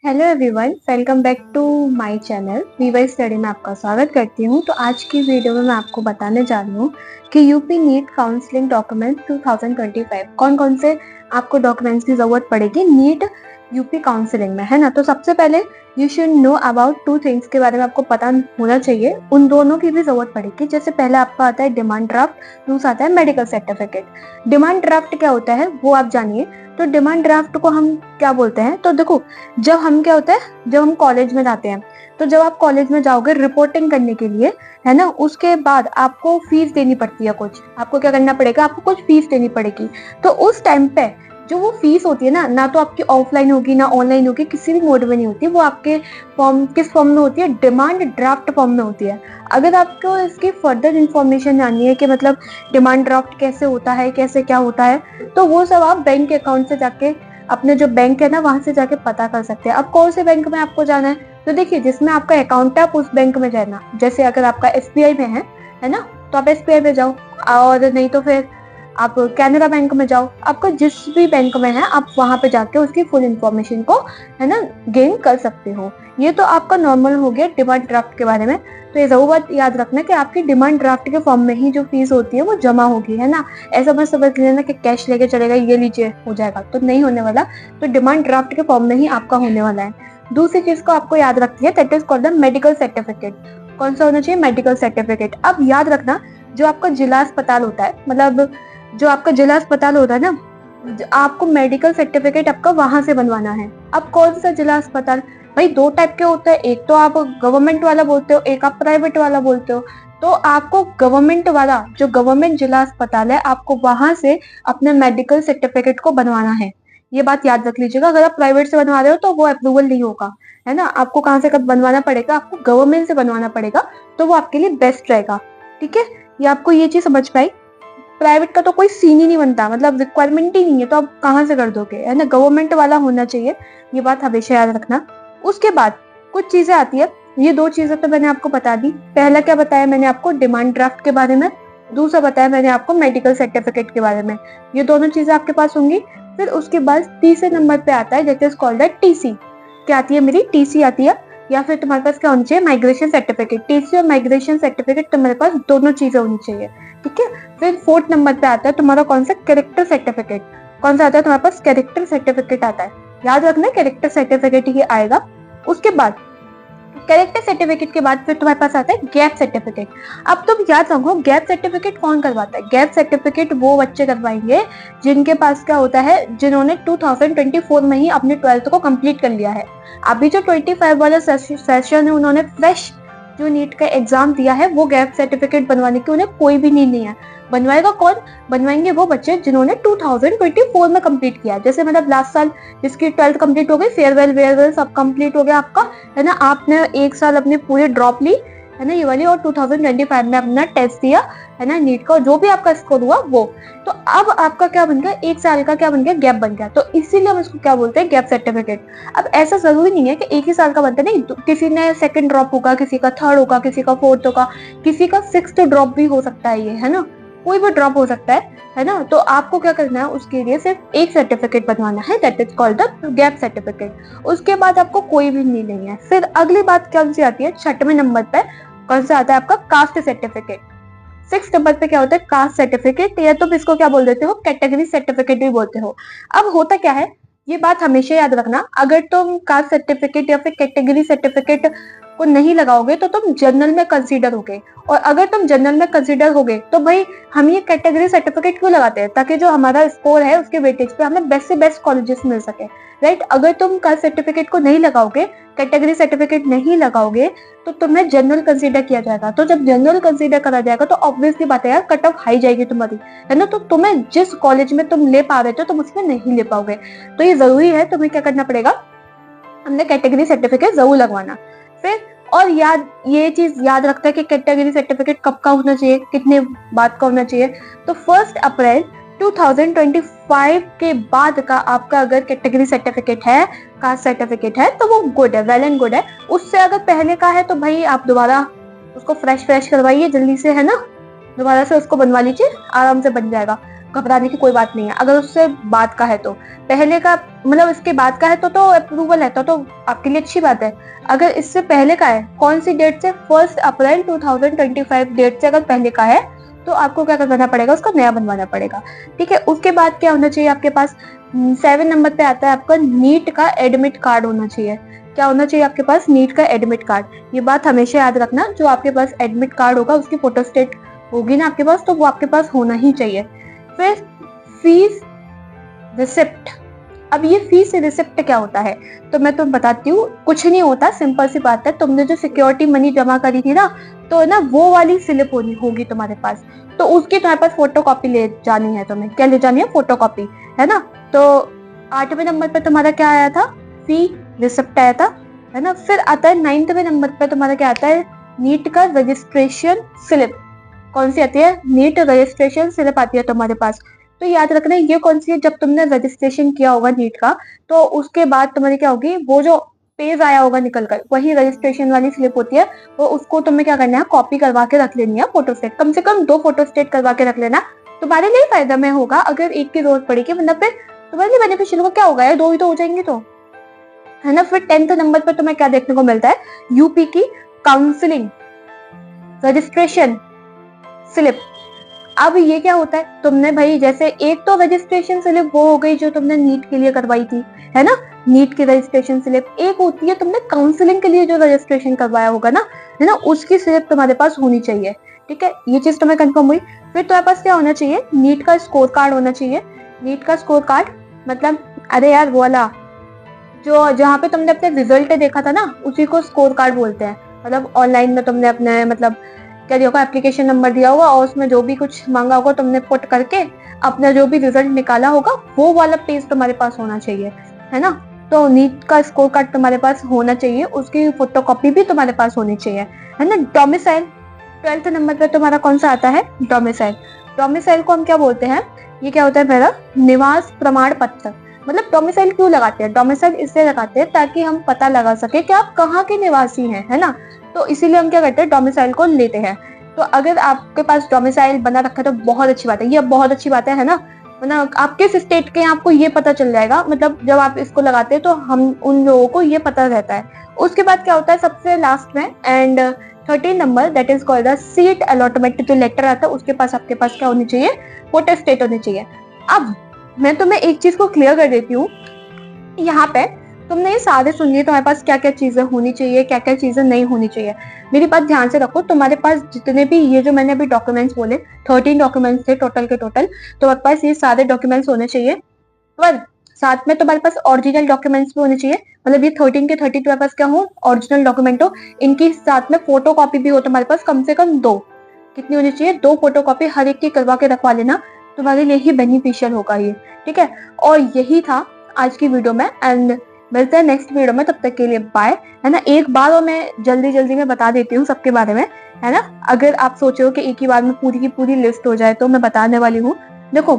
Hello everyone, welcome back to my channel weaver study में आपका स्वागत करती हूँ। तो आज की वीडियो में मैं आपको बताने जा रही हूँ कि यूपी नीट काउंसलिंग डॉक्यूमेंट 2025 कौन कौन से आपको डॉक्यूमेंट्स की जरूरत पड़ेगी नीट यूपी काउंसलिंग में, है ना। तो सबसे पहले you should know about two things के बारे में आपको पता होना चाहिए, उन दोनों की भी जरूरत पड़ेगी। जैसे पहला आपका आता है डिमांड ड्राफ्ट, दूसरा आता है मेडिकल सर्टिफिकेट। डिमांड ड्राफ्ट क्या होता है वो आप जानिए। तो डिमांड ड्राफ्ट को हम क्या बोलते हैं, तो देखो, जब हम क्या होता है, जब हम कॉलेज में जाते हैं, तो जब आप कॉलेज में जाओगे रिपोर्टिंग करने के लिए, है ना, उसके बाद आपको फीस देनी पड़ती है। कुछ आपको क्या करना पड़ेगा, आपको कुछ फीस देनी पड़ेगी। तो उस टाइम पे जो वो फीस होती है ना तो आपकी ऑफलाइन होगी ना ऑनलाइन होगी, किसी भी मोड में नहीं होती। वो आपके फॉर्म किस फॉर्म में होती है, डिमांड ड्राफ्ट फॉर्म में होती है। अगर आपको इसकी फर्दर इंफॉर्मेशन जाननी है कि मतलब डिमांड ड्राफ्ट कैसे होता है, कैसे क्या होता है, तो वो सब आप बैंक अकाउंट से जाके, अपने जो बैंक है ना वहां से जाके पता कर सकते हैं। अब कौन से बैंक में आपको जाना है, तो देखिए जिसमें आपका अकाउंट है आप उस बैंक में जाना। जैसे अगर आपका एसबीआई में है ना, तो आप एसबीआई में जाओ, और नहीं तो फिर आप कैनरा बैंक में जाओ। आपका जिस भी बैंक में है आप वहां पे जाके उसकी फुल इंफॉर्मेशन को, है ना, गेन कर सकते हो। ये तो आपका नॉर्मल हो गया डिमांड ड्राफ्ट के बारे में। तो ये जरूर बात याद रखना कि आपकी डिमांड ड्राफ्ट के फॉर्म में ही जो फीस होती है वो जमा होगी, है ना। ऐसा मत समझ लेना कि कैश लेके चलेगा, ये लीजिए हो जाएगा, तो नहीं होने वाला। तो डिमांड ड्राफ्ट के फॉर्म में ही आपका होने वाला है। दूसरी चीज को आपको याद रखनी है, that is called the medical certificate. कौन सा होना चाहिए, मेडिकल सर्टिफिकेट। अब याद रखना, जो आपका जिला अस्पताल होता है, मतलब जो आपका जिला अस्पताल होता है ना, आपको मेडिकल सर्टिफिकेट आपका वहां से बनवाना है। अब कौन सा जिला अस्पताल, भाई दो टाइप के होते हैं, एक तो आप गवर्नमेंट वाला बोलते हो, एक आप प्राइवेट वाला बोलते हो। तो आपको गवर्नमेंट वाला, जो गवर्नमेंट जिला अस्पताल है, आपको वहां से अपने मेडिकल सर्टिफिकेट को बनवाना है। ये बात याद रख लीजिएगा। अगर आप प्राइवेट से बनवा रहे हो तो वो अप्रूवल नहीं होगा, है ना। आपको कहाँ से कब बनवाना पड़ेगा, आपको गवर्नमेंट से बनवाना पड़ेगा, तो वो आपके लिए बेस्ट रहेगा। ठीक है, ये आपको ये चीज समझ पाई। प्राइवेट का तो कोई सीन ही नहीं बनता, मतलब रिक्वायरमेंट ही नहीं है, तो आप कहाँ से कर दोगे, है ना। गवर्नमेंट वाला होना चाहिए, ये बात हमेशा याद रखना। उसके बाद कुछ चीजें आती है, ये दो चीजें तो मैंने आपको बता दी। पहला क्या बताया मैंने आपको, डिमांड ड्राफ्ट के बारे में। दूसरा बताया मैंने आपको मेडिकल सर्टिफिकेट के बारे में। ये दोनों चीजें आपके पास होंगी। फिर उसके बाद तीसरे नंबर पे आता है that is called the TC. क्या आती है मेरी, टीसी आती है। या फिर तुम्हारे पास क्या होनी चाहिए, माइग्रेशन सर्टिफिकेट। टीसी और माइग्रेशन सर्टिफिकेट तुम्हारे पास दोनों चीजें होनी चाहिए। ठीक है। फिर फोर्थ नंबर पे आता है तुम्हारा कौन सा, कैरेक्टर सर्टिफिकेट। कौन सा आता है तुम्हारे पास, कैरेक्टर सर्टिफिकेट आता है। याद रखना कैरेक्टर सर्टिफिकेट ही आएगा। उसके बाद कैरेक्टर सर्टिफिकेट के बाद फिर तुम्हारे पास आता है गैप सर्टिफिकेट। अब तुम याद रखो, गैप सर्टिफिकेट कौन करवाता है। गैप सर्टिफिकेट वो बच्चे करवाएंगे जिनके पास क्या होता है, जिन्होंने 2024 में ही अपने 12th को कंप्लीट कर लिया है। अभी जो 25 वाला सेशन है, उन्होंने फ्रेश जो नीट का एग्जाम दिया है, वो गैप सर्टिफिकेट बनवाने की उन्हें कोई भी नीड नहीं है। बनवाएगा कौन, बनवाएंगे वो बच्चे जिन्होंने 2024 में कंप्लीट किया। जैसे मतलब लास्ट साल जिसकी 12th कंप्लीट हो गई, फेयरवेल वेयरवेल सब कंप्लीट हो गया आपका, है ना। आपने एक साल अपनी पूरी ड्रॉप ली, है ना, ये वाली, और 2025 में अपना टेस्ट दिया, है ना, नीट का, जो भी आपका स्कोर हुआ वो। तो अब आपका क्या बन गया, एक साल का क्या बन गया, गैप बन गया। तो इसीलिए हम इसको क्या बोलते हैं, गैप सर्टिफिकेट। अब ऐसा जरूरी नहीं है कि एक ही साल का बनता, नहीं। तो किसी ने सेकंड ड्रॉप होगा, किसी का थर्ड होगा, किसी का फोर्थ होगा, किसी का सिक्स्थ ड्रॉप भी हो सकता है, ये है ना, कोई भी ड्रॉप हो सकता है ना। तो आपको क्या करना है, उसके लिए सिर्फ एक सर्टिफिकेट बनवाना है, that is called the gap certificate. उसके बाद आपको कोई भी नीड नहीं है। फिर अगली बात कौन सी आती है, छठवें नंबर पे कौन सा आता है आपका, कास्ट सर्टिफिकेट। 6 नंबर पे क्या होता है, कास्ट सर्टिफिकेट, या तुम इसको क्या बोल देते हो, कैटेगरी सर्टिफिकेट भी बोलते हो। अब होता क्या है, ये बात हमेशा याद रखना, अगर तुम कास्ट सर्टिफिकेट या फिर कैटेगरी सर्टिफिकेट को नहीं लगाओगे तो तुम जनरल में कंसीडर होगे। और अगर तुम जनरल में कंसीडर होगे तो भाई हम ये कैटेगरी सर्टिफिकेट क्यों लगाते हैं, ताकि जो हमारा स्कोर है उसके वेटेज पे हमें बेस्ट से बेस्ट कॉलेजेस मिल सके, राइट। अगर तुम कास्ट सर्टिफिकेट को नहीं लगाओगे, कैटेगरी सर्टिफिकेट नहीं लगाओगे, तो तुम्हें जनरल कंसीडर किया जाएगा। तो जब जनरल कंसीडर करा जाएगा तो ऑब्वियसली बात है यार, कट ऑफ हाई जाएगी तुम्हारी, है ना। तो तुम्हें जिस कॉलेज में तुम ले पा रहे थे तुम उसमें नहीं ले पाओगे। तो ये जरूरी है, तुम्हें क्या करना पड़ेगा, हमने कैटेगरी सर्टिफिकेट जरूर लगवाना। फिर और याद, ये चीज याद रखता है कि कैटेगरी सर्टिफिकेट कब का होना चाहिए, कितने बाद का होना चाहिए। तो 1 अप्रैल 2025 के बाद का आपका अगर कैटेगरी सर्टिफिकेट है, कास्ट सर्टिफिकेट है, तो वो गुड है, वेल एंड गुड है। उससे अगर पहले का है तो भाई आप दोबारा उसको फ्रेश करवाइए जल्दी से, है ना, दोबारा से उसको बनवा लीजिए, आराम से बन जाएगा। घबराने की कोई बात नहीं है। अगर उससे बाद का है तो पहले का मतलब इसके बाद का है तो अप्रूवल है तो आपके लिए अच्छी बात है। अगर इससे पहले का है, कौन सी डेट से, 1 अप्रैल 2025 डेट से अगर पहले का है तो आपको क्या करना पड़ेगा, उसका नया बनवाना पड़ेगा। ठीक है, उसके बाद क्या होना चाहिए आपके पास, 7 नंबर पे आता है आपका नीट का एडमिट कार्ड होना चाहिए। क्या होना चाहिए आपके पास, नीट का एडमिट कार्ड। ये बात हमेशा याद रखना, जो आपके पास एडमिट कार्ड होगा उसकी फोटोस्टेट होगी ना आपके पास, तो वो आपके पास होना ही चाहिए। फिर फीस रिसिप्ट। अब ये फीस रिसिप्ट क्या होता है, तो मैं तुम्हें बताती हूँ। कुछ नहीं होता, सिंपल सी बात है, तुमने जो सिक्योरिटी मनी जमा करी थी ना, तो ना वो वाली स्लिप होगी तुम्हारे पास, तो उसकी तुम्हारे पास फोटो कॉपी ले जानी है। तुम्हें क्या ले जानी है, फोटो कॉपी, है ना। तो 8वें नंबर पे तुम्हारा क्या आया था, फी रिसिप्ट आया था, है ना। फिर आता है 9वें नंबर पे तुम्हारा क्या आता है, नीट का रजिस्ट्रेशन स्लिप। कौन सी आती है, नीट रजिस्ट्रेशन स्लिप आती है तुम्हारे पास। तो याद रखना ये कौन सी है, जब तुमने रजिस्ट्रेशन किया होगा नीट का, तो उसके बाद तुम्हारी क्या होगी, वो जो पेज आया होगा निकल कर, वही रजिस्ट्रेशन वाली स्लिप होती है। वो उसको तुम्हें क्या करना है, कॉपी करवा के रख लेनी है, फोटो स्टेट, कम से कम 2 फोटो स्टेट करवा के रख लेना। तुम्हारे लिए फायदा में होगा अगर एक की जरूरत पड़ेगी, मतलब फिर तुम्हारे लिए बेनिफिशियल होगा। क्या होगा यार, 2 ही तो हो जाएंगे तो, है ना। फिर 10th नंबर पर तुम्हें क्या देखने को मिलता है, यूपी की काउंसलिंग रजिस्ट्रेशन स्लिप। अब ये क्या होता है, तुमने भाई जैसे एक तो रजिस्ट्रेशन स्लिप वो हो गई जो तुमने नीट के लिए करवाई थी, है ना, नीट की रजिस्ट्रेशन स्लिप। एक होती है तुमने काउंसलिंग के लिए जो रजिस्ट्रेशन करवाया होगा ना, है ना, उसकी स्लिप तुम्हारे पास होनी चाहिए। ठीक है, ये चीज तुम्हें कंफर्म हुई। फिर तुम्हारे पास क्या होना चाहिए, नीट का स्कोर कार्ड होना चाहिए। नीट का स्कोर कार्ड मतलब, अरे यार वो वाला जो जहाँ पे तुमने अपने रिजल्ट देखा था ना, उसी को स्कोर कार्ड बोलते हैं। मतलब ऑनलाइन में तुमने अपने मतलब क्या दिया होगा, एप्लीकेशन नंबर दिया होगा और उसमें जो भी कुछ मांगा होगा तुमने पुट करके अपना जो भी रिजल्ट निकाला होगा, वो वाला पेज तुम्हारे पास होना चाहिए, है ना। तो नीट का स्कोर कार्ड तुम्हारे पास होना चाहिए, उसकी फोटोकॉपी भी तुम्हारे पास होनी चाहिए, है ना। डोमिसाइल 12th नंबर पे तुम्हारा कौन सा आता है, डोमिसाइल। डोमिसाइल को हम क्या बोलते हैं, ये क्या होता है, मेरा निवास प्रमाण पत्र। मतलब डोमिसाइल क्यों लगाते हैं, डोमिसाइल इसलिए लगाते हैं ताकि हम पता लगा सके कि आप कहाँ के निवासी हैं, है ना। तो इसीलिए हम क्या करते हैं, डोमिसाइल को लेते हैं। तो अगर आपके पास डोमिसाइल बना रखा है तो बहुत अच्छी बात है, ये बहुत अच्छी बात है ना। मतलब आप किस स्टेट के हैं आपको ये पता चल जाएगा, मतलब जब आप इसको लगाते हैं तो हम उन लोगों को ये पता रहता है। उसके बाद क्या होता है सबसे लास्ट में, and 13 number, that is called the seat allotment, जो लेटर आता है उसके पास आपके पास क्या होनी चाहिए, फोटो स्टेट होनी चाहिए। अब मैं तुम्हें एक चीज को क्लियर कर देती हूँ, यहाँ पे तुमने ये सारे सुन लिए, तुम्हारे पास क्या क्या चीजें होनी चाहिए, क्या क्या चीजें नहीं होनी चाहिए। मेरी बात ध्यान से रखो, तुम्हारे पास जितने भी ये जो मैंने अभी डॉक्यूमेंट्स बोले, 13 डॉक्यूमेंट्स थे टोटल के टोटल, तुम्हारे पास ये सारे डॉक्यूमेंट्स होने चाहिए। पर साथ में तुम्हारे पास ओरिजिनल डॉक्यूमेंट्स भी होने चाहिए, मतलब ये 13 के 30 तुम्हारे पास क्या हो, ओरिजिनल डॉक्यूमेंट हो। इनकी साथ में फोटो कॉपी भी हो तुम्हारे पास, कम से कम 2। कितनी होनी चाहिए, 2 फोटो कॉपी हर एक की करवा के रखवा लेना, तुम्हारे लिए ही बेनिफिशियल होगा ये। ठीक है, और यही था आज की वीडियो में, एंड मिलते हैं नेक्स्ट वीडियो में, तब तक के लिए बाय, है ना। एक बार और मैं जल्दी जल्दी में बता देती हूँ सबके बारे में, है ना। अगर आप सोच रहे हो कि एक ही बार में पूरी की पूरी लिस्ट हो जाए, तो मैं बताने वाली हूँ। देखो,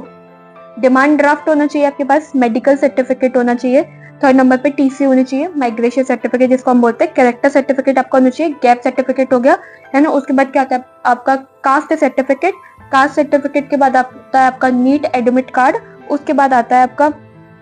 डिमांड ड्राफ्ट होना चाहिए आपके पास, मेडिकल सर्टिफिकेट होना चाहिए, 3rd नंबर पे टीसी होनी चाहिए, माइग्रेशन सर्टिफिकेट जिसको हम बोलते हैं, कैरेक्टर सर्टिफिकेट आपका होना चाहिए, गैप सर्टिफिकेट हो गया, है ना। उसके बाद क्या आता है आपका कास्ट सर्टिफिकेट, कास्ट सर्टिफिकेट के बाद आता है आपका नीट एडमिट कार्ड, उसके बाद आता है आपका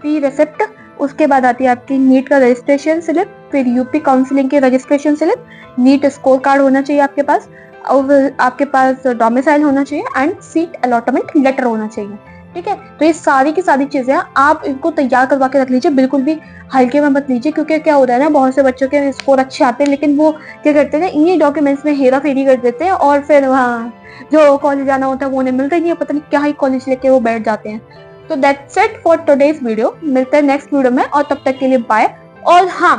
फी रिसिप्ट, उसके बाद आती है आपकी नीट का रजिस्ट्रेशन स्लिप, फिर यूपी काउंसलिंग की registration slip, NEET score card होना चाहिए आपके पास, और आपके पास डोमिसाइल होना चाहिए, एंड सीट अलॉटमेंट लेटर होना चाहिए। ठीक है, तो ये सारी की सारी चीजें आप इनको तैयार करवा के रख लीजिए, बिल्कुल भी हल्के में मत लीजिए, क्योंकि क्या होता है ना, बहुत से बच्चों के स्कोर अच्छे आते हैं, लेकिन वो क्या करते हैं, इन्हीं डॉक्यूमेंट्स में हेरा फेरी कर देते हैं, और फिर वहाँ जो कॉलेज जाना होता है वो उन्हें मिलता ही नहीं है, पता नहीं क्या ही कॉलेज लेके वो बैठ जाते हैं। तो that's it for today's video, मिलते हैं नेक्स्ट वीडियो में, और तब तक के लिए बाय। और हाँ,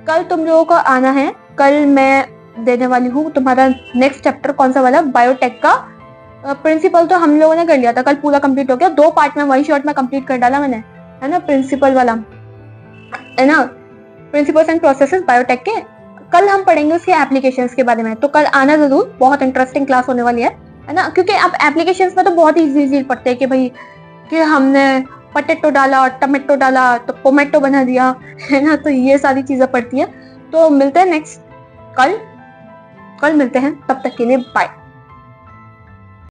कल तुम लोगों को आना है, कल मैं देने वाली हूँ तुम्हारा नेक्स्ट चैप्टर, कौन सा वाला, बायोटेक का। प्रिंसिपल तो हम लोगों ने कर लिया था, कल पूरा कंप्लीट हो गया, 2 पार्ट में 1 शॉट में कंप्लीट कर डाला मैंने, है ना, प्रिंसिपल वाला, है ना, प्रिंसिपल्स एंड प्रोसेसेस बायोटेक के। कल हम पढ़ेंगे उसके एप्लीकेशंस के बारे में, तो कल आना जरूर, बहुत इंटरेस्टिंग क्लास होने वाली है ना। क्योंकि आप एप्लीकेशंस में तो बहुत इजी पढ़ते हैं कि भाई कि हमने पटेटो डाला, टमेटो डाला तो पोमेटो बना दिया, है ना, तो ये सारी चीजें पढ़ती है। तो मिलते हैं नेक्स्ट कल मिलते हैं, तब तक के लिए बाय।